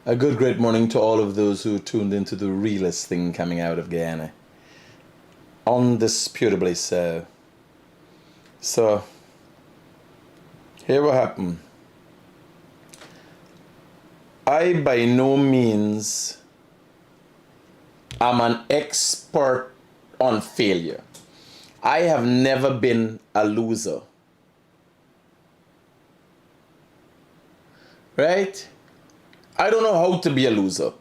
A good great morning to all of those who tuned into the realest thing coming out of Guyana. Undisputably so. So, here what happened. I by no means am an expert on failure. I have never been a loser. Right? I don't know how to be a loser.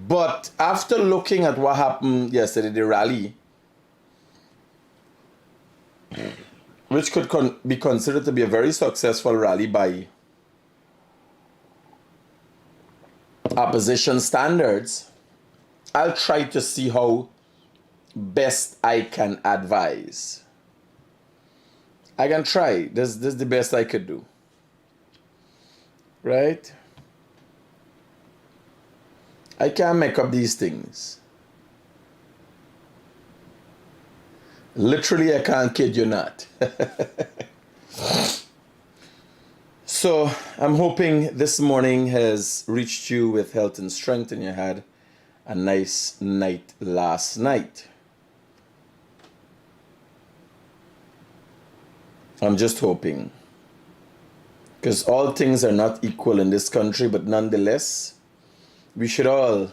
But after looking at what happened yesterday, the rally, which could be considered to be a very successful rally by opposition standards, I'll try to see how best I can advise. I can try. This is the best I could do. Right? I can't make up these things. Literally, I can't kid you not. So, I'm hoping this morning has reached you with health and strength and you had a nice night last night. I'm just hoping. Because all things are not equal in this country, but nonetheless, we should all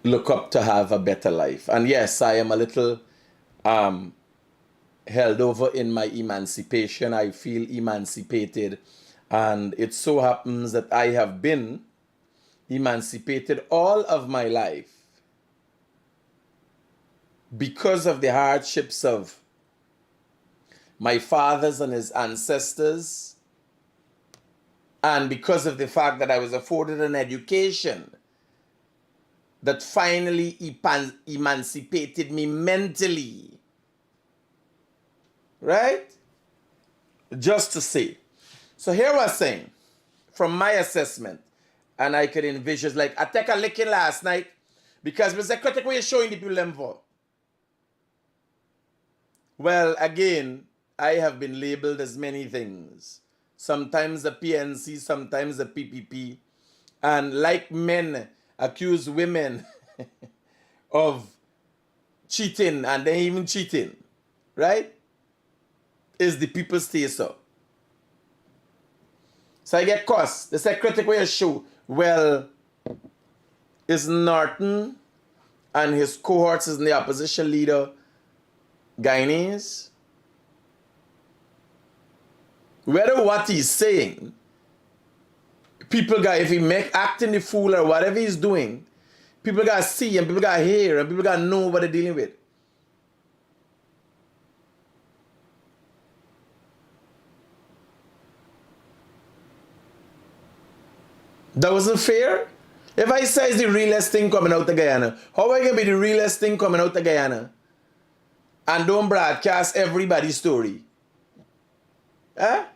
look up to have a better life. And yes, I am a little held over in my emancipation. I feel emancipated. And it so happens that I have been emancipated all of my life because of the hardships of my fathers and his ancestors, and because of the fact that I was afforded an education that finally emancipated me mentally. Right? Just to say. So here I was saying, from my assessment, and I could envision, like, I take a licking last night because Mr. Critic, what you're showing the people them for? Well, again, I have been labeled as many things. Sometimes the PNC, sometimes the PPP. And like men accuse women of cheating and they even cheating, right? Is the people stay so. So I get cussed. They say, Critic, where you show? Well, is Norton and his cohorts is the opposition leader Guyanese? Whether what he's saying, people got, if he acting the fool or whatever he's doing, people got to see and people got to hear and people got to know what they're dealing with. That wasn't fair. If I say it's the realest thing coming out of Guyana, how are you going to be the realest thing coming out of Guyana and don't broadcast everybody's story? Huh?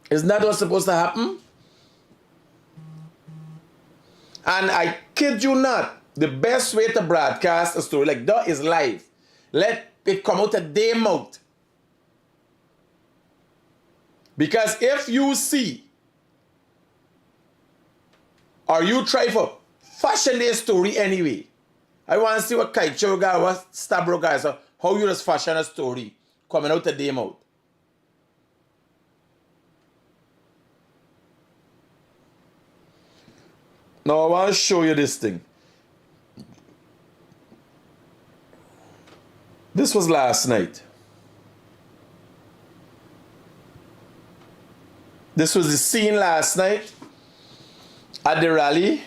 Isn't that what's supposed to happen? And I kid you not, the best way to broadcast a story like that is live. Let it come out of their mouth. Because if you see, or you try for fashion their story anyway, I want to see what Kaicho guy, what Stabro guys, so how you just fashion a story coming out of their mouth. Now I want to show you this thing. This was last night. This was the scene last night at the rally.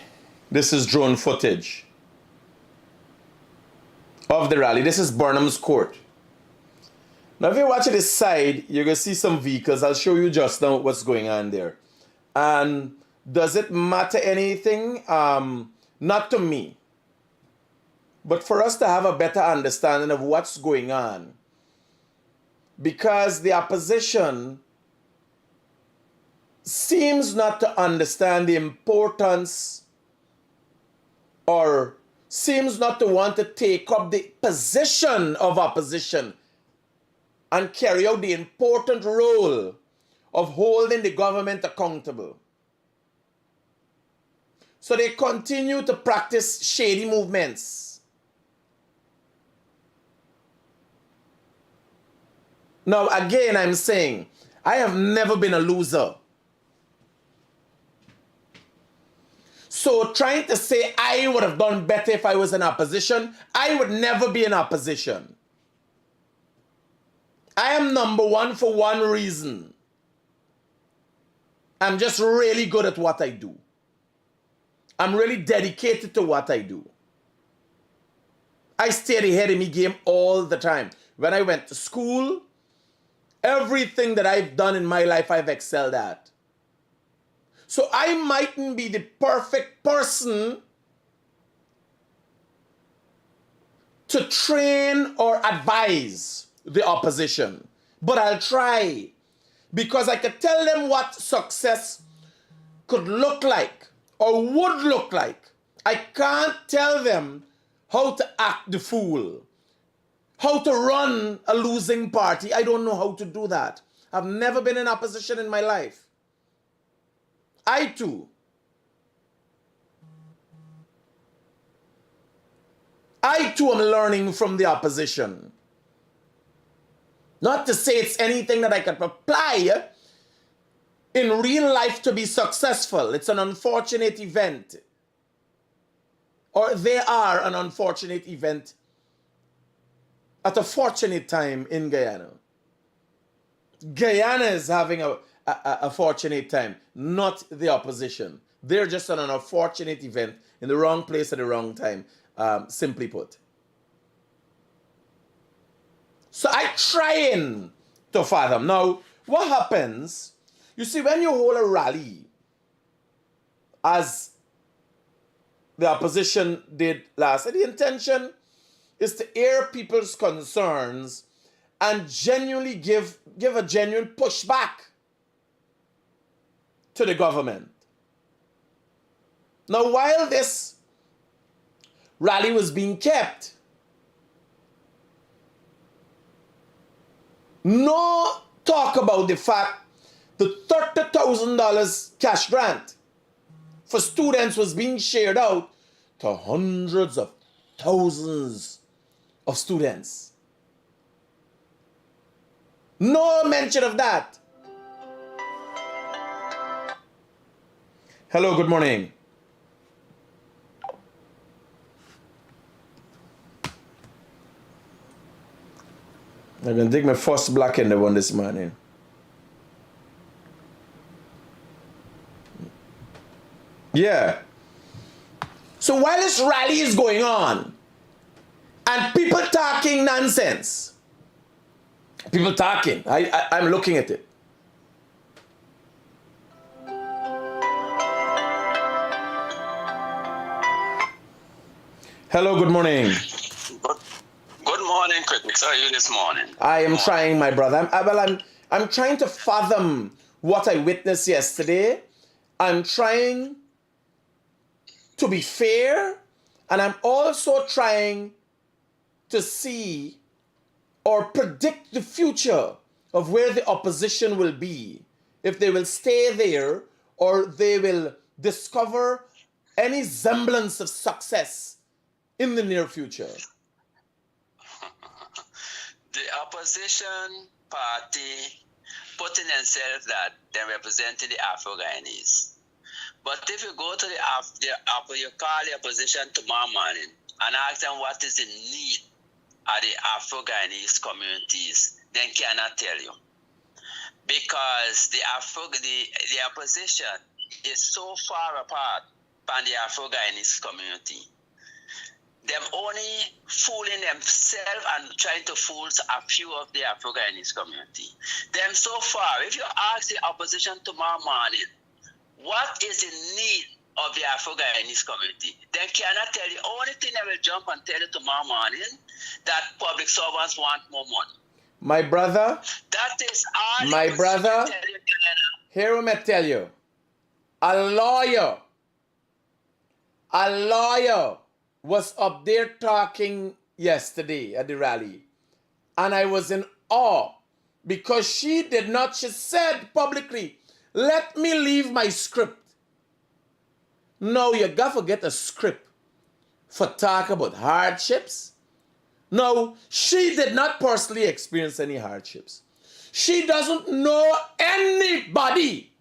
This is drone footage of the rally. This is Burnham's Court. Now if you watch this side, you're going to see some vehicles. I'll show you just now what's going on there. And does it matter anything? Not to me. But for us to have a better understanding of what's going on. Because the opposition seems not to understand the importance or seems not to want to take up the position of opposition and carry out the important role of holding the government accountable. So they continue to practice shady movements. Now, again, I'm saying, I have never been a loser. So trying to say I would have done better if I was in opposition, I would never be in opposition. I am number one for one reason. I'm just really good at what I do. I'm really dedicated to what I do. I stay ahead of me game all the time. When I went to school, everything that I've done in my life, I've excelled at. So I mightn't be the perfect person to train or advise the opposition, but I'll try, because I could tell them what success could look like or would look like. I can't tell them how to act the fool, how to run a losing party. I don't know how to do that. I've never been in opposition in my life. I too am learning from the opposition. Not to say it's anything that I can apply in real life to be successful. It's an unfortunate event. Or they are an unfortunate event at a fortunate time in Guyana. Guyana is having a fortunate time, not the opposition. They're just on an unfortunate event in the wrong place at the wrong time, simply put. So I'm trying to fathom. Now, what happens, you see, when you hold a rally, as the opposition did last, the intention is to air people's concerns and genuinely give a genuine pushback to the government. Now, while this rally was being kept, no talk about the fact the $30,000 cash grant for students was being shared out to hundreds of thousands of students. No mention of that. Hello, good morning. I'm going to dig my first black in the one this morning. Yeah. So while this rally is going on and people talking nonsense, people talking, I'm looking at it. Hello, good morning. Good morning, Critic. How are you this morning? I am trying, my brother. I'm trying to fathom what I witnessed yesterday. I'm trying to be fair, and I'm also trying to see or predict the future of where the opposition will be, if they will stay there or they will discover any semblance of success in the near future. The opposition party putting themselves that they're representing the Afro-Guyanese. But if you go to you call the opposition tomorrow morning and ask them what is the need of the Afro-Guyanese communities, they cannot tell you. Because the opposition is so far apart from the Afro-Guyanese community. Them only fooling themselves and trying to fool a few of the Afro-Guyanese community. Them so far, if you ask the opposition tomorrow morning, what is the need of the Afro-Guyanese community, they cannot tell you. Only thing they will jump and tell you tomorrow morning that public servants want more money. My brother, that is all. My brother, hear me tell you, a lawyer was up there talking yesterday at the rally, and I was in awe because she did not, she said publicly, let me leave my script. No, you got to get a script for talk about hardships. No, she did not personally experience any hardships. She doesn't know anybody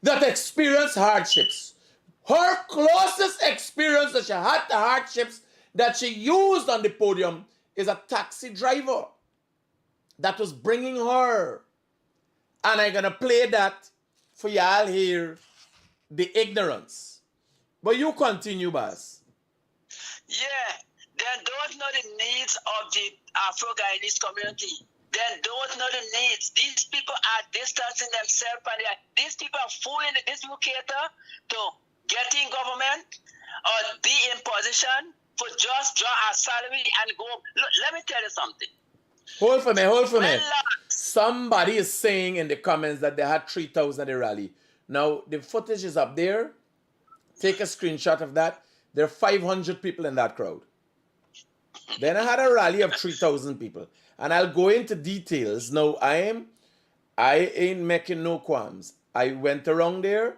that experienced hardships. Her closest experience that she had the hardships that she used on the podium is a taxi driver that was bringing her. And I'm going to play that for y'all here, the ignorance. But you continue, Bas. Yeah, they don't know the needs of the Afro-Guyanese community. They don't know the needs. These people are distancing themselves, and these people are fooling. These people cater to getting government or be in position for just draw a salary and go. Look, let me tell you something. Hold for me. Somebody is saying in the comments that they had 3,000 at the rally. Now, the footage is up there. Take a screenshot of that. There are 500 people in that crowd. Then I had a rally of 3,000 people. And I'll go into details. Now, I ain't making no qualms. I went around there.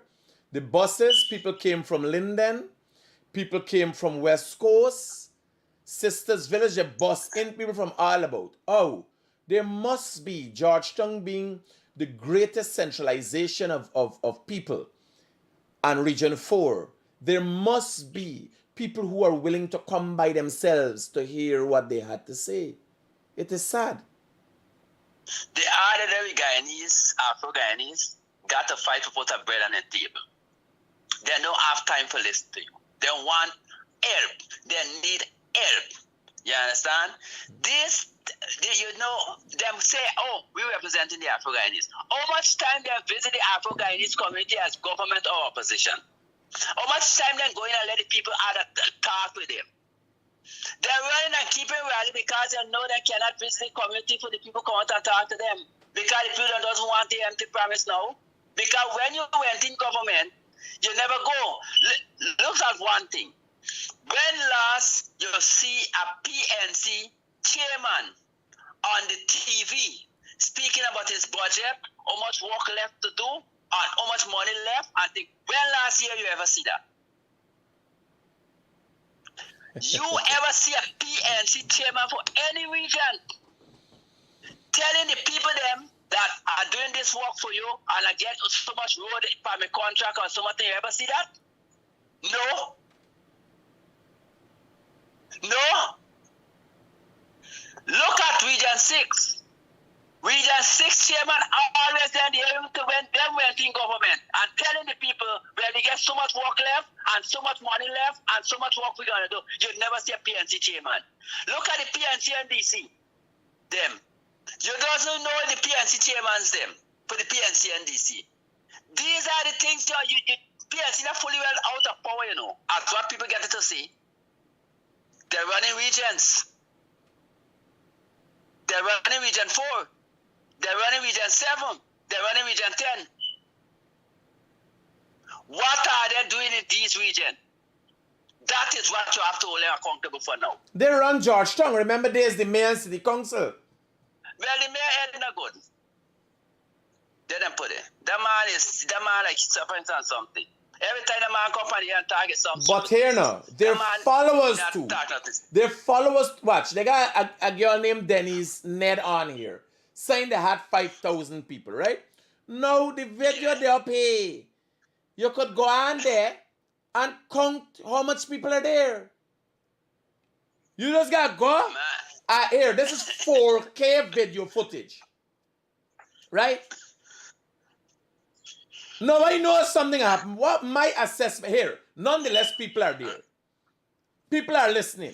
The buses, people came from Linden. People came from West Coast. Sisters Village, they bus in people from all about. Oh, there must be, Georgetown being the greatest centralization of people, and Region 4, there must be people who are willing to come by themselves to hear what they had to say. It is sad. The ordinary Guyanese, Afro-Guyanese, got to fight to put a bread on the table. They don't have time for listening to you. They want help. They need help. You understand? Them say, oh, we're representing the Afro-Guyanese. How much time they visit the Afro-Guyanese community as government or opposition? How much time they go in and let the people out and talk with them? They're running and keeping rally because they know they cannot visit the community for the people come out and talk to them. Because the people doesn't want the empty promise now. Because when you went in government, you never go. Look at one thing. When last you see a PNC chairman on the TV speaking about his budget, how much work left to do, and how much money left, I think when last year you ever see that? You ever see a PNC chairman for any region telling the people them that are doing this work for you and I get so much road by my contract or something? You ever see that? No. No. Look at Region 6. Region 6 chairman always then the able to when them went in government and telling the people where we get so much work left and so much money left and so much work we're gonna do. You'd never see a PNC chairman. Look at the PNC and DC. Them. You doesn't know the PNC chairmans them for the PNC and DC. These are the things you PNC are fully well out of power, you know. That's what people get to see. They're running regions. They're running Region 4. They're running Region 7. They're running Region 10. What are they doing in these regions? That is what you have to hold them accountable for now. They run Georgetown. Remember, there's the mayor and city council. Well, the mayor ain't not good. They didn't put it. The man like suffering on something. Every time the man come and and target something. But here now, their followers too. Their followers, watch, they got a girl named Denise Ned on here, saying they had 5,000 people, right? No, the video they up here. You could go on there and count how much people are there. You just gotta go. Here, this is 4K video footage. Right? Now I know something happened. What my assessment here? Nonetheless, people are there. People are listening.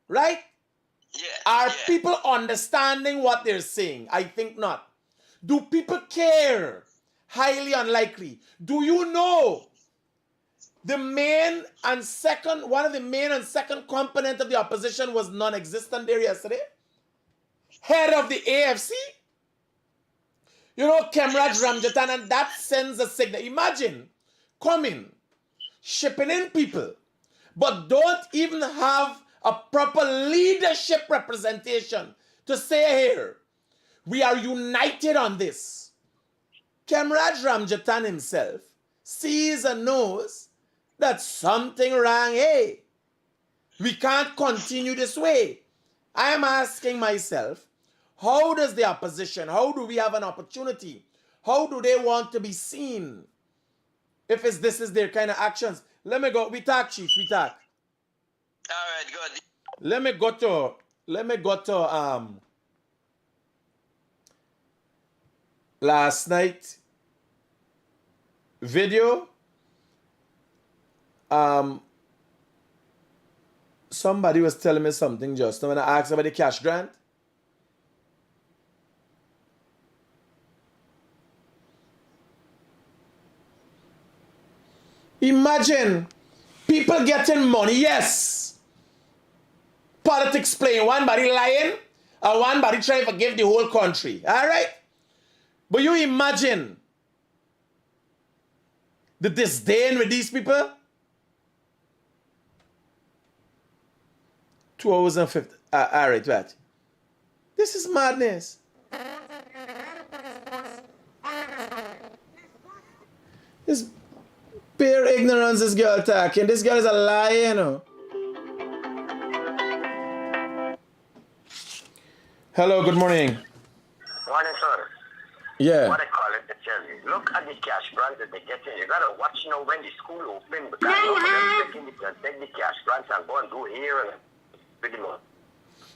Right? Yeah. Are people understanding what they're saying? I think not. Do people care? Highly unlikely. Do you know one of the main and second component of the opposition was non-existent there yesterday? Head of the AFC? You know, Kemraj Ramjatan, and that sends a signal. Imagine coming, shipping in people, but don't even have a proper leadership representation to say here, We are united on this. Kemraj Ramjatan himself sees and knows that something wrong. Hey, we can't continue this way. I am asking myself, how does the opposition, how do we have an opportunity? How do they want to be seen? If this is their kind of actions. Let me go. We talk, Chief. We talk. All right, good. Let me go to last night video. Somebody was telling me something just now when I asked about the cash grant. Imagine people getting money, yes. Politics playing, one body lying, and one body trying to forgive the whole country. All right? But you imagine the disdain with these people? 2050. All right, right. This is madness. This bare ignorance this girl talking. This girl is a liar, you know. Hello, good morning. Morning, sir. Yeah. What I call it, to tell you. Look at the cash grants that they're getting. You gotta watch now when the school open because nobody take the cash grants and go and do here and with the money.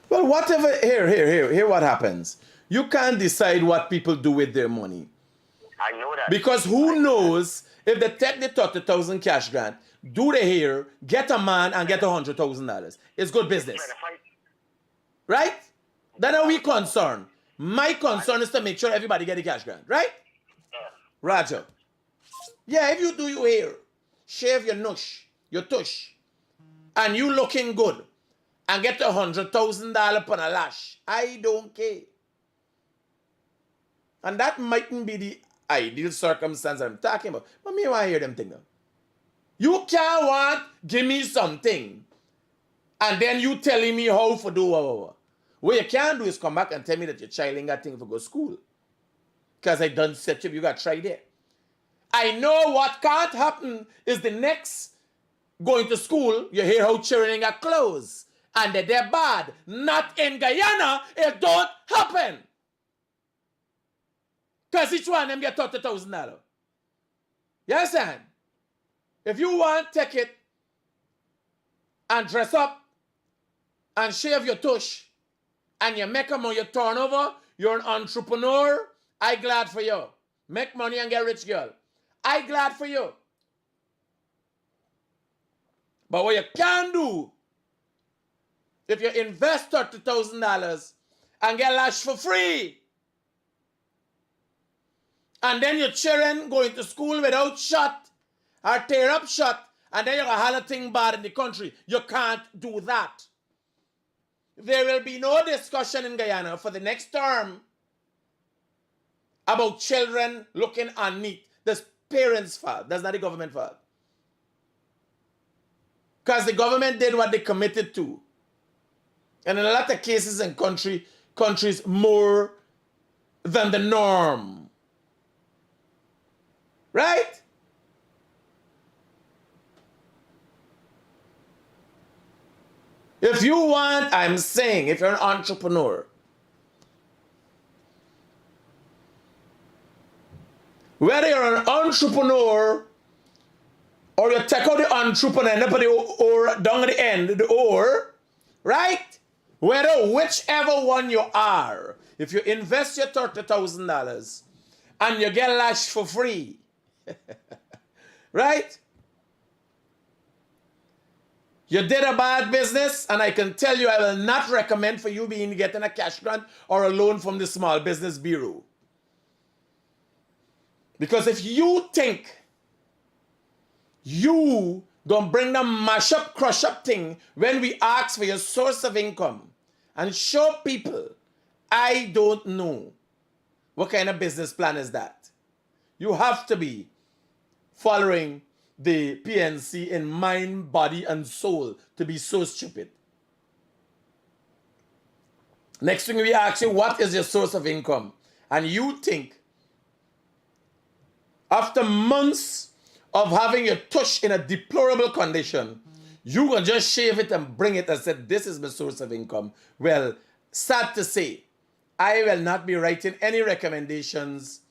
Well, whatever. Here. What happens? You can't decide what people do with their money. I know that. Because who knows if they take the 30,000 cash grant, do the hair, get a man, and get $100,000. It's good business. Right? Then are we concerned? My concern is to make sure everybody get the cash grant, right? Yeah. Roger. Yeah, if you do your hair, shave your nush, your tush, and you looking good, and get $100,000 per a lash, I don't care. And that mightn't be the ideal circumstance I'm talking about. But me want to hear them thing now. You can't want, give me something, and then you telling me how to do. What you can't do is come back and tell me that your child ain't got thing for go to school. Because I done set you got to try there. I know what can't happen is the next going to school, you hear how children got clothes. And that they're bad. Not in Guyana, it don't happen. Because each one of them get $30,000. You understand? If you want, take it and dress up and shave your tush and you make them on your turnover, you're an entrepreneur, I glad for you. Make money and get rich, girl. I glad for you. But what you can do, if you invest $30,000 and get lashed for free, and then your children going to school without shot or tear up shot, and then you have a thing bad in the country, you can't do that. There will be no discussion in Guyana for the next term about children looking unneat. That's parents' fault. That's not the government's fault. Because the government did what they committed to. And in a lot of cases in countries more than the norm. Right? If you want, I'm saying, if you're an entrepreneur, whether you're an entrepreneur or you take out the entrepreneur and put the or down at the end, the or, right? Whichever one you are, if you invest your $30,000 and you get lashed for free, right? You did a bad business, and I can tell you I will not recommend for you getting a cash grant or a loan from the Small Business Bureau. Because if you think you gonna bring the mash up, crush up thing when we ask for your source of income and show people, I don't know what kind of business plan is that. You have to be following the PNC in mind, body, and soul to be so stupid. Next thing we ask you, what is your source of income? And you think, after months of having your tush in a deplorable condition, you can just shave it and bring it and say, this is my source of income. Well, sad to say, I will not be writing any recommendations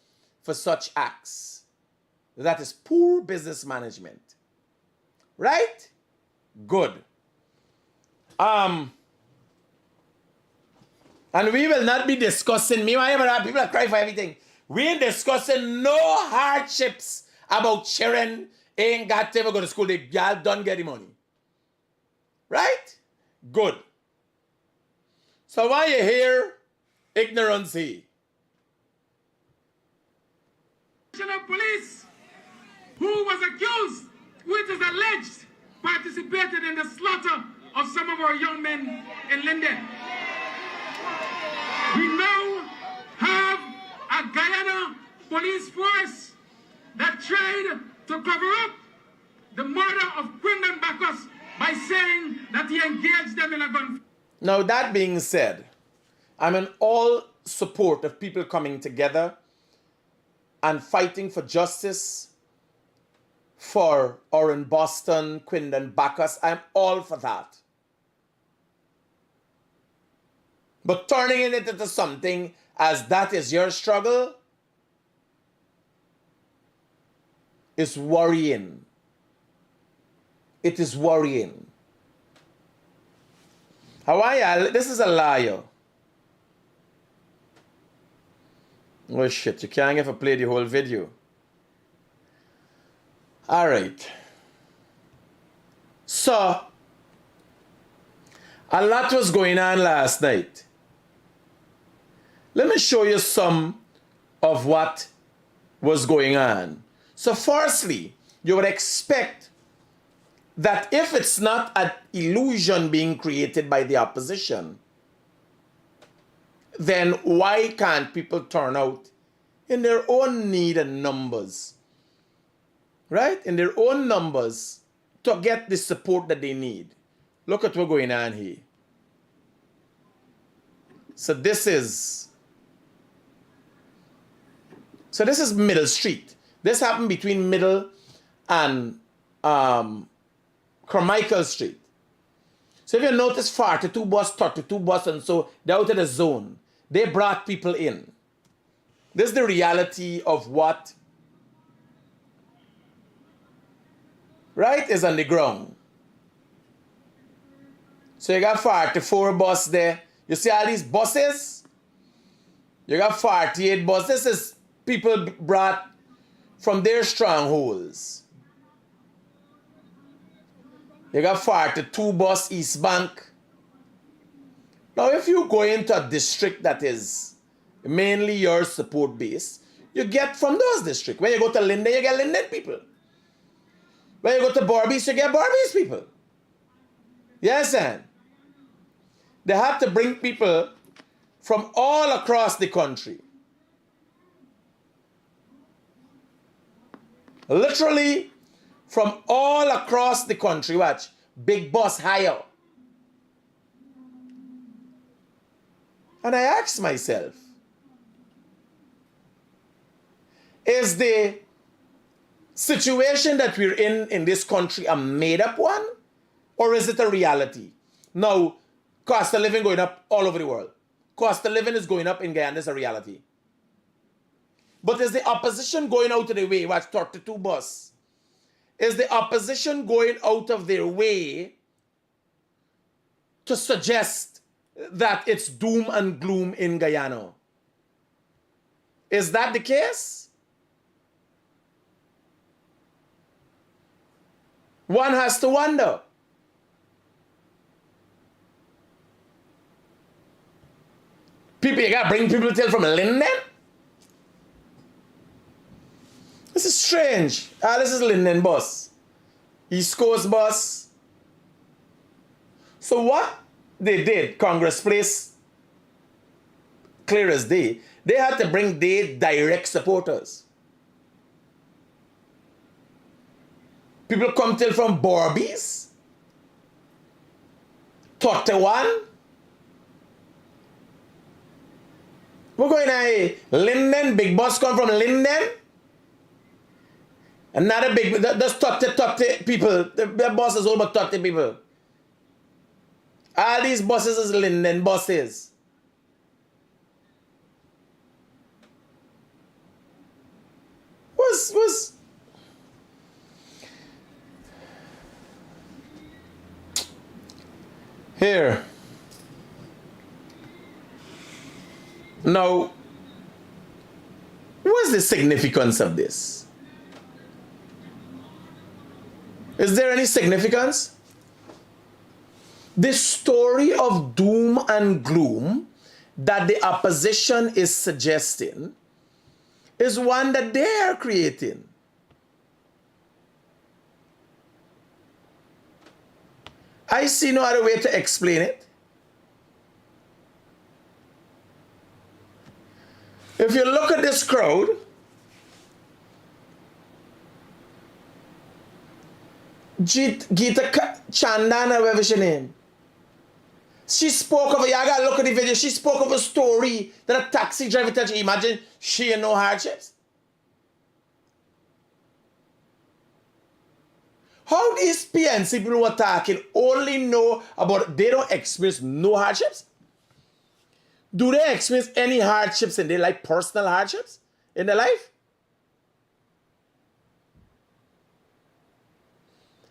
for such acts. That is poor business management. Right? Good. And we will not be discussing, me, people that cry for everything. We ain't discussing no hardships about children ain't got to ever go to school. They don't get the money. Right? Good. So why you hear ignorance here? Of police who was accused, which is alleged, participated in the slaughter of some of our young men in Linden. We now have a Guyana police force that tried to cover up the murder of Quindon Bacchus by saying that he engaged them in a gun. Now, that being said, I'm in all support of people coming together and fighting for justice for Oren Boston, Quindon Bacchus. I'm all for that. But turning it into something as that is your struggle is worrying. It is worrying. Hawaii, this is a liar. Oh shit, you can't ever play the whole video. Alright. So, a lot was going on last night. Let me show you some of what was going on. So firstly, you would expect that if it's not an illusion being created by the opposition, then why can't people turn out in their own need and numbers? Right? In their own numbers to get the support that they need. Look at what's going on here. So this is Middle Street. This happened between Middle and Carmichael Street. So if you notice 42 bus, 32 bus, and so they're out of the zone. They brought people in. This is the reality of what, right, is on the ground. So you got 44 bus there. You see all these buses? You got 48 buses. This is people brought from their strongholds. You got 42 bus East Bank. Now if you go into a district that is mainly your support base, you get from those districts. When you go to Linden, you get Linden people. When you go to Barbies, you get Barbies people. Yes, and they have to bring people from all across the country. Literally from all across the country. Watch. Big bus hire. And I asked myself, is the situation that we're in this country a made-up one? Or is it a reality? Now, cost of living going up all over the world. Cost of living is going up in Guyana, is a reality. But is the opposition going out of their way? Watch, 32 bus. Is the opposition going out of their way to suggest that it's doom and gloom in Guyana? Is that the case? One has to wonder. People, you gotta bring people till from Linden? This is strange. This is Linden bus. East Coast bus. So what they did, Congress Place, clear as day, they had to bring their direct supporters. People come till from Barbies, 31, We're going to Linden, big boss come from Linden. Another big, just 30 people. The boss is all about 30 people. All these bosses is Linden bosses. Was here. Now, what's the significance of this? Is there any significance? This story of doom and gloom that the opposition is suggesting is one that they are creating. I see no other way to explain it. If you look at this crowd, Gita Chandana, whatever she name, she spoke of, you gotta look at the video, she spoke of a story that a taxi driver tells you. Imagine she had no hardships. How these PNC people who are talking only know about, they don't experience no hardships? Do they experience any hardships in their life, personal hardships in their life?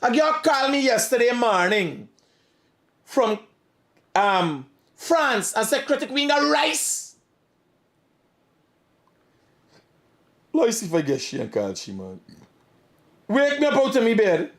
A girl called me yesterday morning from France and said, Critic, we got rice. Let's see if I get she and call she, man. Wake me up out of me bed.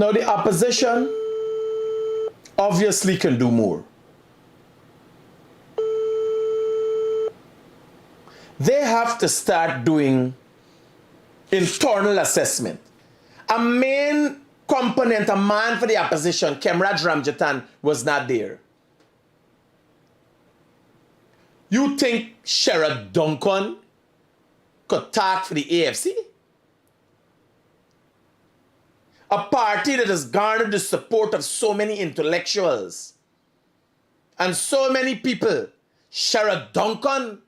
Now, the opposition obviously can do more. They have to start doing internal assessment. A main component, a man for the opposition, Kemraj Ramjatan, was not there. You think Sherrod Duncan could talk for the AFC? A party that has garnered the support of so many intellectuals and so many people. Sherrod Duncan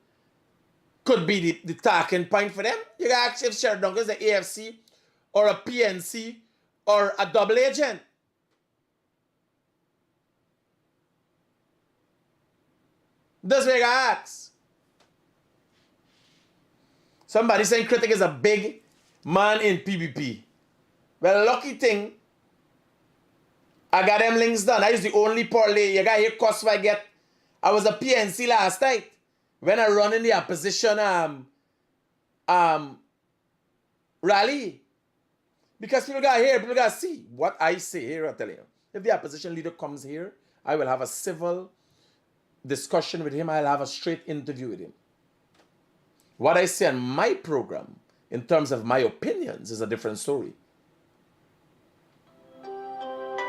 could be the talking point for them. You can ask if Sherrod Duncan is an AFC or a PNC or a double agent. That's what you ask. Somebody saying Critic is a big man in PBP. Well, lucky thing, I got them links done. I was the only parlay. You got here cost I get. I was a PNC last night when I run in the opposition rally. Because people got here, people got to see what I say here. I tell you, if the opposition leader comes here, I will have a civil discussion with him. I'll have a straight interview with him. What I say on my program, in terms of my opinions, is a different story.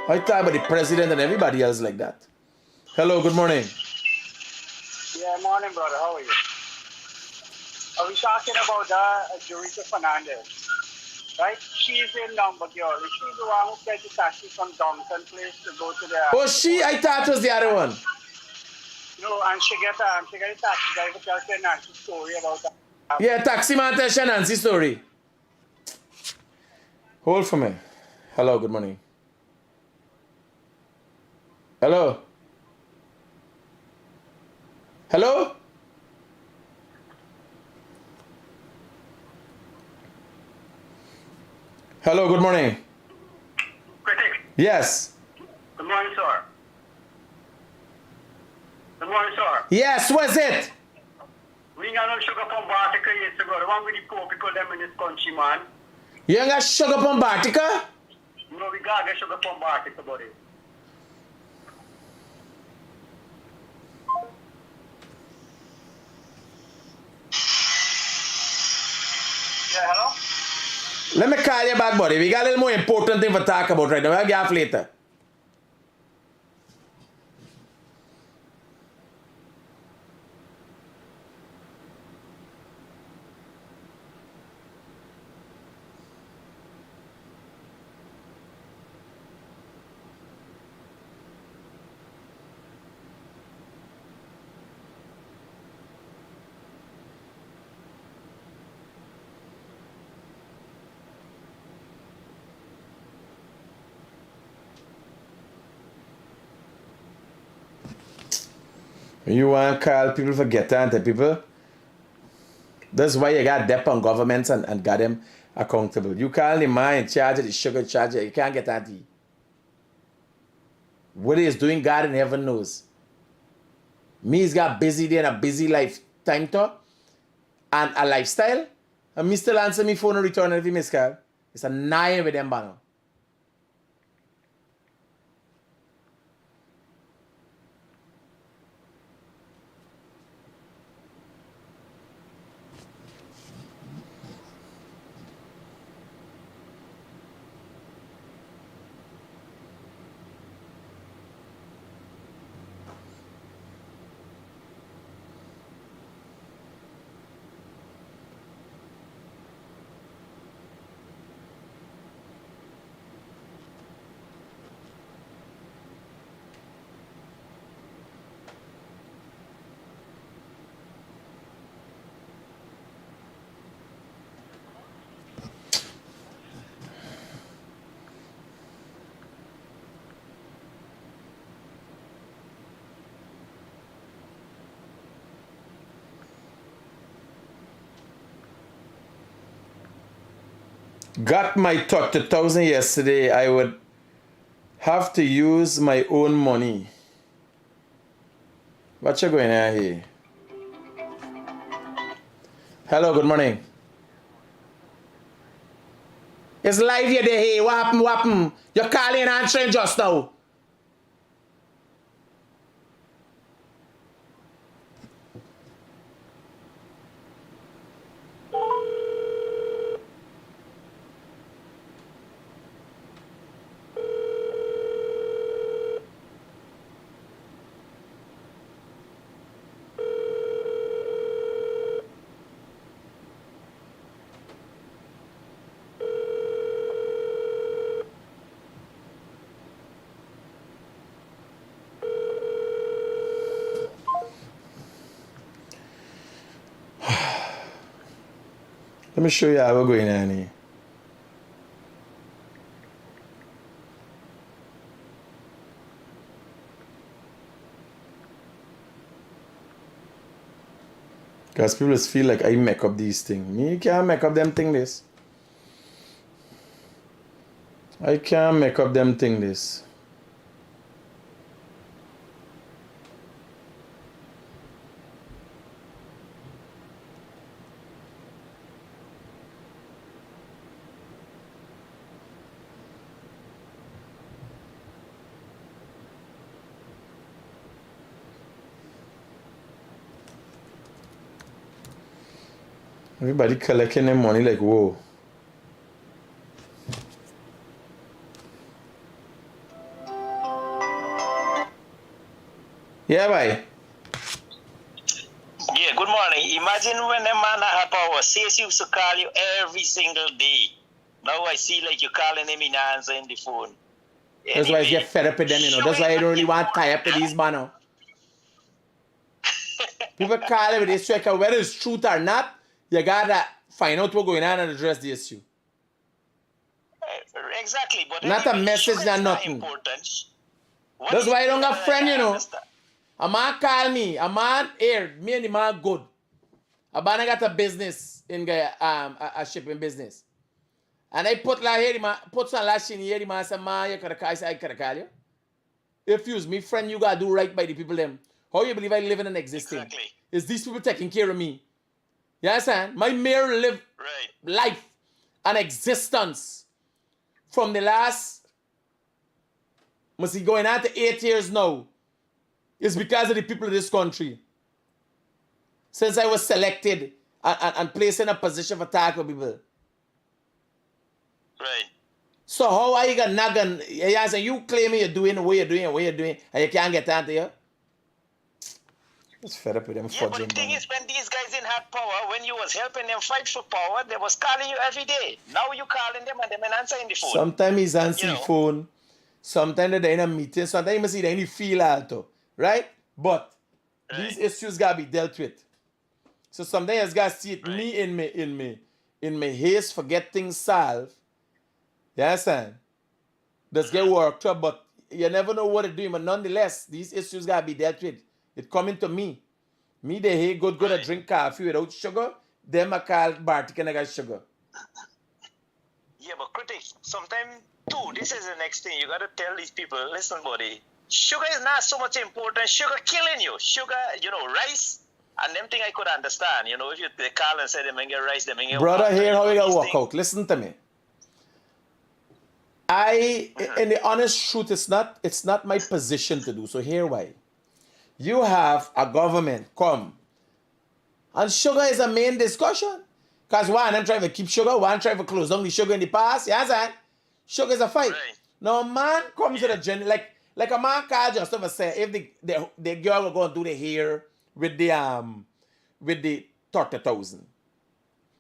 I talk about the president and everybody else like that. Hello, good morning. Yeah, morning, brother. How are you? Are we talking about Jurita Fernandez? Right? She's in number, girl. Is she the one who gets the taxi from Downton Place to go to the... Oh, she? I thought it was the other one. No, and she get a taxi driver tells her Nancy's story about that. Yeah, taxi man tells you Nancy's story. Hold for me. Hello, good morning. Hello? Hello? Hello, good morning. Critic. Yes. Good morning, sir. Good morning, sir. Yes, what's it? We ain't got no sugar from Bartica years ago. The one with the poor people them in this country, man. You ain't got sugar from Bartica? No, we got get sugar from Bartica, buddy. Yeah, hello? Let me call you back, buddy. We got a little more important thing to talk about right now. I'll get off later. You want to call people for get on to people? That's why you got dep on governments and got them accountable. You call the man in charge of the sugar charger, you can't get on to it. What he is doing, God in heaven knows. Me's got busy day and a busy lifetime to and a lifestyle. And me still answer me phone and return every miss call. It's a nine with them banner. Got my 30,000 yesterday. I would have to use my own money. What you going on here? Hello, good morning. It's live here, hey. What happened? What happened? You're calling and answering just now. Let me show you how we're going on here. Because people just feel like I make up these things. Me can't make up them thing this. I can't make up them thing this. Everybody collecting their money like, whoa. Yeah, bye. Yeah, good morning. Imagine when a man have power, says he used to call you every single day. Now I see like you're calling him in answering the phone. That's why I get fed up with them, you know. That's why I don't really want to tie up with these man. People call it with this strike, whether it's truth or not, you gotta find out what's going on and address the issue. Exactly, but not a message, not nothing. That's why I don't have friend, you know. A man call me, a man here, me and the man good. A man got a business in a shipping business. And I put like here, man, put some last in here, the man said, man, you could call, I could call you. Excuse me, friend, you gotta do right by the people them. How you believe I live and existing? Exactly. Is these people taking care of me? You understand? My mere live life and existence from the last, must be going on to 8 years now, is because of the people of this country. Since I was selected and place in a position for tackle people. Right. So how are you gonna nag you claiming you're doing what you're doing, and you can't get onto you? Just fed up with them Yeah, but the fudging, thing man. is, when these guys didn't have power, when you was helping them fight for power, they was calling you every day. Now you calling them and them ain't answering the phone. Sometimes he's answering You know. phone, sometimes they're in a meeting, sometimes you must see they any feel alto, right? But these issues gotta be dealt with. So sometimes you gotta see it me in my haste for get things solved. You understand? Let's get worked up, but you never know what to do. But nonetheless, these issues gotta be dealt with. It coming to me. Me, they hey, good to drink coffee without sugar. Them I call Bartik and I got sugar. Yeah, but critic, sometimes too, this is the next thing. You gotta tell these people, listen, buddy, sugar is not so much important. Sugar killing you. Sugar, rice. And them thing I could understand, if they call and say they may get rice, they may get Brother, water, here how you gotta these work things. out. Listen to me. In the honest truth, it's not my position to do. So here why. You have a government come. And sugar is a main discussion. Because one, I'm trying to keep sugar, one trying to close down the sugar in the past. You understand? Sugar is a fight. Right. Now a man comes to the journey, like a man called just over say, if the girl will go and do the hair with the 30,000.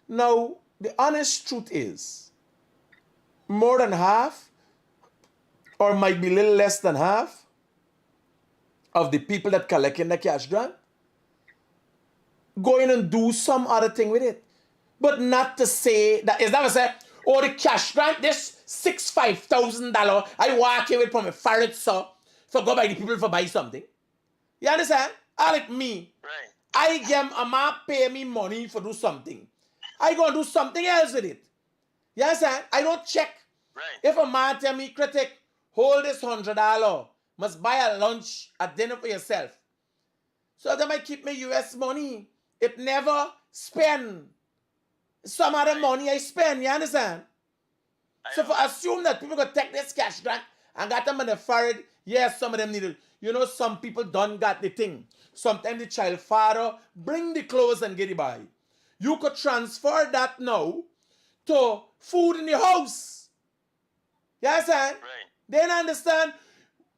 Now, the honest truth is, more than half, or might be a little less than half, of the people that collecting the cash grant go in and do some other thing with it. But not to say that is that to say, oh, the cash grant, this $5,000 I walk here with from a farrot so for go by the people for buy something. You understand? I like me. Right. I get a man pay me money for do something. I gonna do something else with it. You understand? I don't check. Right. If a man tell me, Critic, hold this $100, must buy a lunch, a dinner for yourself. So that might keep me US money. It never spend. Some other money I spend, you understand? So for assume that people gonna take this cash grant and got them in the forehead, yes, some of them need it. Some people don't got the thing. Sometimes the child father bring the clothes and get it by. You could transfer that now to food in the house. You understand? Right. They don't understand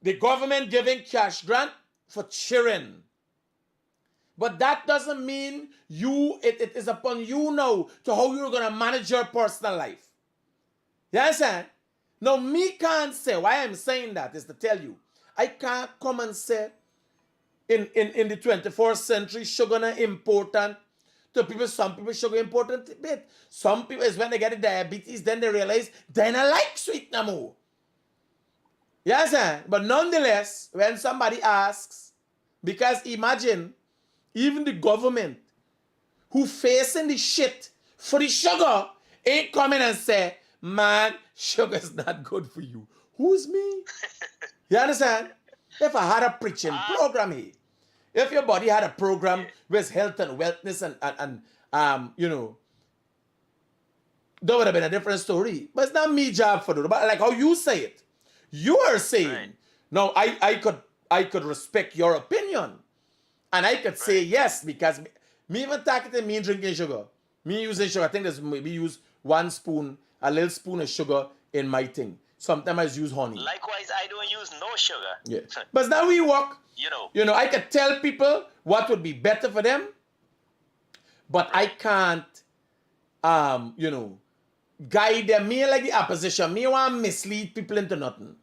the government giving cash grant for children. But that doesn't mean it is upon you now to how you're going to manage your personal life. You understand? Now, me can't say, why I'm saying that is to tell you, I can't come and say in the 21st century, sugar is important to people. Some people sugar important a bit. Some people is when they get the diabetes, then they realize they don't like sweet no more. You understand? But nonetheless, when somebody asks, because imagine, even the government who facing the shit for the sugar ain't coming and say, man, sugar is not good for you. Who's me? You understand? If I had a preaching program here, if your body had a program with health and wellness and that would have been a different story. But it's not me job for that. But like how you say it, you are saying, Right. no, I could respect your opinion. And I could say yes, because me even talking to me drinking sugar. Me using sugar, I think there's maybe use a little spoon of sugar in my thing. Sometimes I use honey. Likewise, I don't use no sugar. Yeah. But now we work. You know. I could tell people what would be better for them, but I can't, guide them. Me like the opposition. Me want to mislead people into nothing.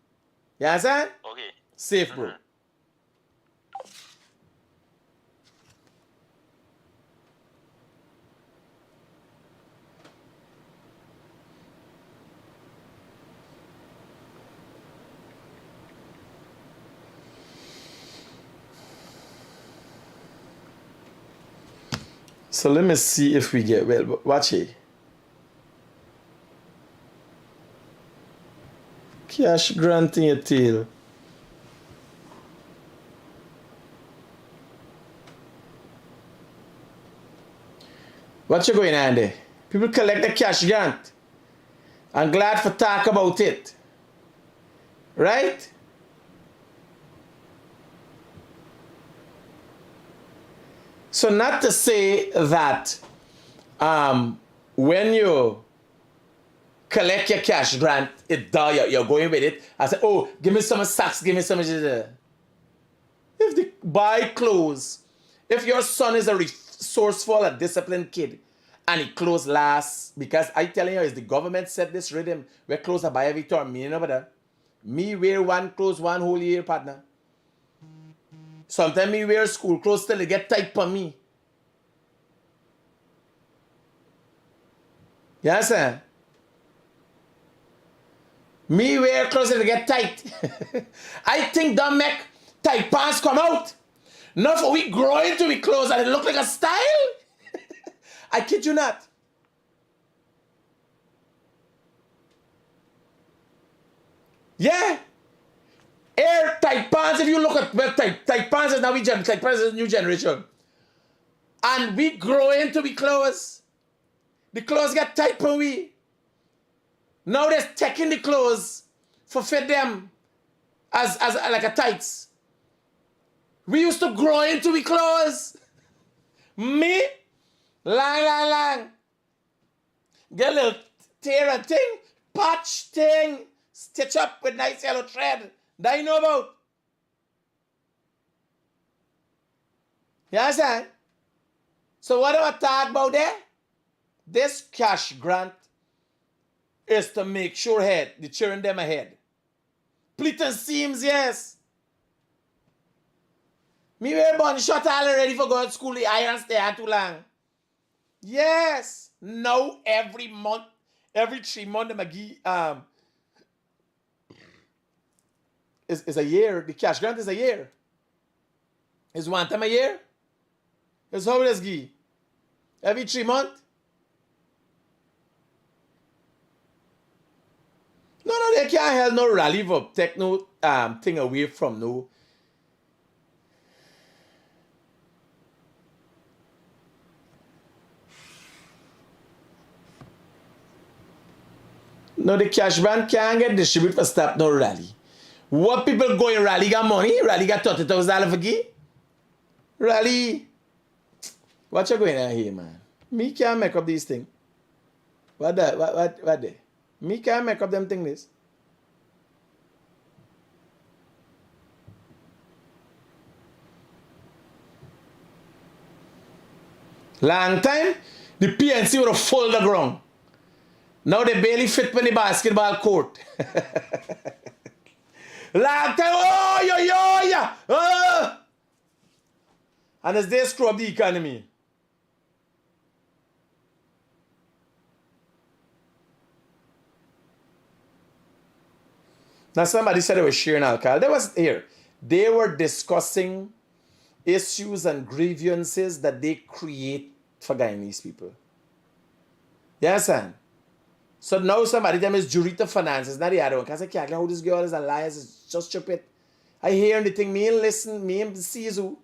You understand? Okay. Safe, bro. So let me see if we get well. Watch it. Cash grant in your tail. What you going on there? People collect the cash grant. I'm glad for talk about it. Right? So not to say that when you collect your cash grant, you're going with it. I say, oh, give me some socks, give me some. If they buy clothes, if your son is a resourceful, a disciplined kid, and he clothes last, because I telling you, is the government set this rhythm where clothes are buy every term. Me, you know better. Me wear one clothes one whole year, partner. Sometimes me wear school clothes till they get tight for me. You understand? Me wear clothes till they get tight. I think don't make tight pants come out. Not for we grow into we clothes and it look like a style. I kid you not. Yeah. Air tight pants, if you look at well, tight pants is now tight pants is new generation. And we grow into we clothes. The clothes get tight for we. Now they're taking the clothes for fit them as like a tights. We used to grow into we clothes. Me, lang. Get a little tear and thing, patch thing, stitch up with nice yellow thread. That you know about. You understand? So what do I talk about there? This cash grant is to make sure the children them ahead. Pleat and seams, yes. Me wear born shot already for going to school. The iron stay on too long. Yes. Now every month, every 3 months, them give is a year. The cash grant is a year. It's one time a year. It's how it is give. Every 3 months. No, they can't help no rally for take no thing away from no. No, the cash grant can't get distributed for stop no rally. What people go in rally got money? Rally got $30,000 for give? Rally. What you going on here, man? Me can't make up these things. What they? Me can't make up them things. Long time, the PNC would have full the ground. Now they barely fit in the basketball court. Long time, yeah. And as they screw up the economy. Now somebody said they were sharing alcohol. They were discussing issues and grievances that they create for Guyanese people. You understand? So now somebody them is Jurita Finances, not the other one. Because I can't how this girl is a liar, it's just stupid. I hear anything, me and listen, me and see you.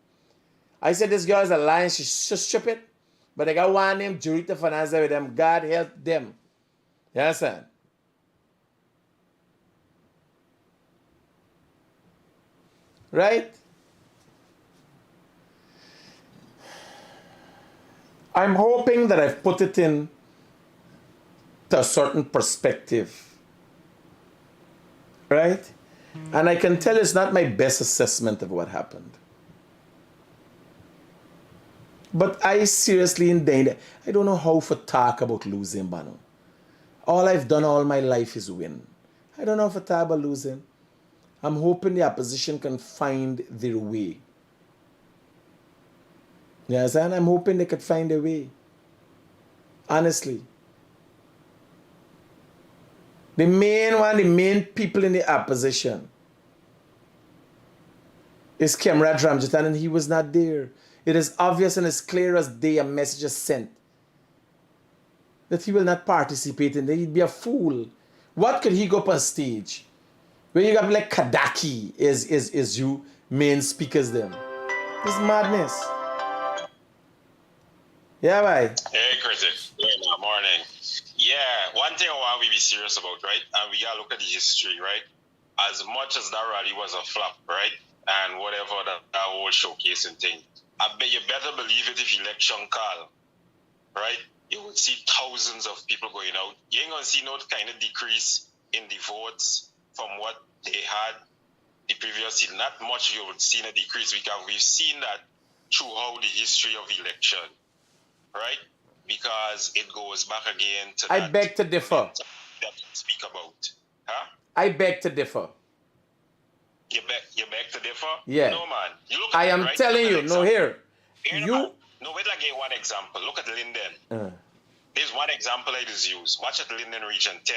I said this girl is a liar, she's just stupid. But they got one named Jurita Finances with them. God help them. You understand? Right? I'm hoping that I've put it in to a certain perspective. Right? And I can tell it's not my best assessment of what happened. But I seriously in danger. I don't know how to talk about losing, Bano. All I've done all my life is win. I don't know how to talk about losing. I'm hoping the opposition can find their way. You understand? I'm hoping they could find a way. Honestly. The main people in the opposition is Comrade Ramjatan, and he was not there. It is obvious and as clear as day a message is sent that he will not participate in it. He'd be a fool. What could he go up on stage? When you got like Kadaki is you main speakers them. This madness. Yeah, bye. Hey, Critic. Good morning. Yeah, one thing I want we be serious about, right? And we gotta look at the history, right? As much as that rally was a flop, right? And whatever that whole showcasing thing, I bet you better believe it if election call, right? you would see thousands of people going out. You ain't gonna see no kind of decrease in the votes from what they had the previous year. Not much you would see a decrease, because we've seen that throughout the history of election, right? Because it goes back again to I beg to differ. That we speak about. Huh? I beg to differ. You beg to differ? Yeah. No, man. You look I at am it, right? telling Look you, at no, here. You. No, wait, like one example. Look at Linden. There's one example I just use. Watch at Linden Region 10.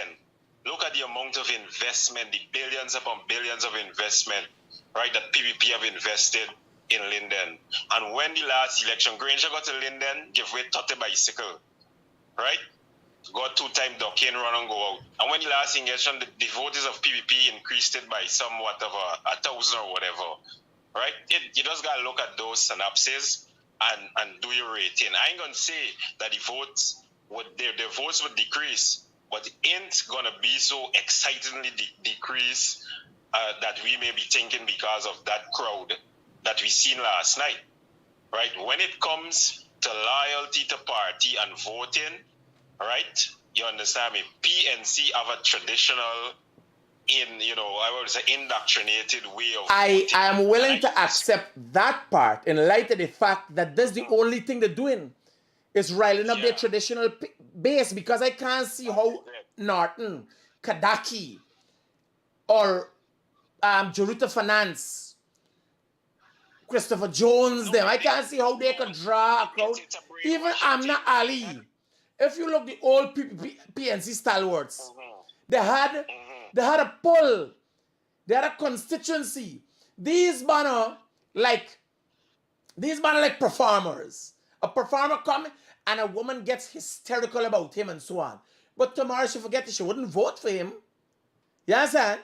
Look at the amount of investment, the billions upon billions of investment, right, that PPP have invested in Linden. And when the last election, Granger got to Linden, give way 30 bicycle, right? Got 2-time duck in, run and go out. And when the last election, the voters of PPP increased it by somewhat of 1,000 or whatever, right? You just got to look at those synapses and do your rating. I ain't going to say that the votes would decrease, but it ain't going to be so excitingly decrease that we may be thinking because of that crowd that we seen last night, right? When it comes to loyalty to party and voting, right? You understand me? PNC have a traditional, I would say indoctrinated way of I voting. am willing to accept that part in light of the fact that that's the only thing they're doing is riling up their traditional base, because I can't see how Norton, Kadaki, or Jaruta Finance, Christopher Jones, them, I can't see how they could draw a crowd. Even Amna Ali. If you look the old PNC stalwarts, they had a pull, they had a constituency. These banner like performers. A performer coming and a woman gets hysterical about him and so on. But tomorrow she forget that she wouldn't vote for him. You understand?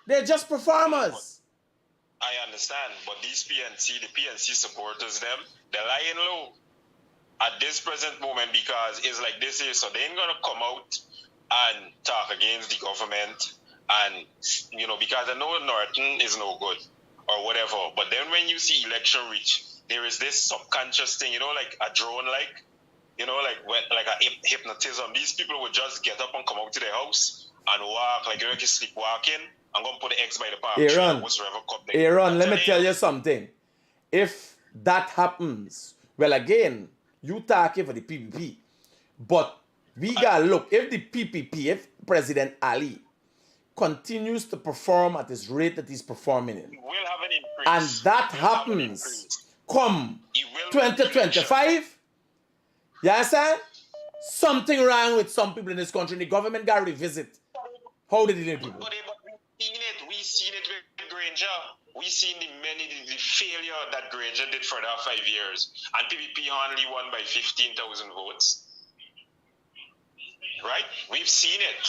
They're just performers. I understand, but the PNC supporters, they're lying low at this present moment, because it's like this is, so they ain't gonna come out and talk against the government, and because I know Norton is no good or whatever, but then when you see election reach, there is this subconscious thing, like a drone, like a hypnotism. These people would just get up and come out to their house and walk like you're sleepwalking. I'm gonna put the eggs by the palm tree. Aaron, let me tell you something. If that happens, well, again, you talking for the PPP, but we gotta look. If the PPP, if President Ali continues to perform at this rate that he's performing in, we'll have an increase. And that happens come 2025, you understand? Something wrong with some people in this country. The government got to revisit how they did people. But we seen it with Granger. We seen the failure that Granger did for that 5 years. And PPP only won by 15,000 votes. Right? We've seen it.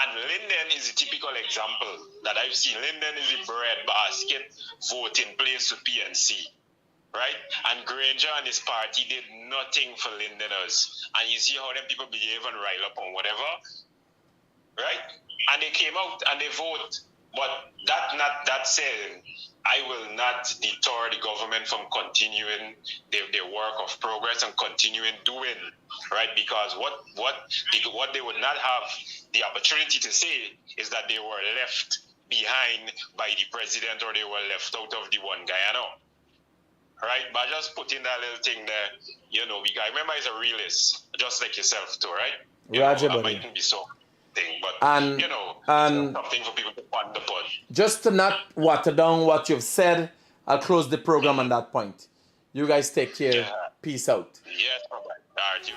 And Linden is a typical example that I've seen. Linden is the breadbasket voting place for PNC. Right? And Granger and his party did nothing for Lindeners. And you see how them people behave and rile up on whatever. Right? And they came out and they vote. But that said, I will not deter the government from continuing their work of progress and continuing doing, right? Because what they would not have the opportunity to say is that they were left behind by the president, or they were left out of the one Guyana, right? But just put in that little thing there, because I remember he's a realist, just like yourself too, right? Roger, I buddy. mightn't be so thing, but and something for people to ponder upon. Just to not water down what you've said, I'll close the program on that point. You guys take care. Yeah. Peace out. Yes, all right.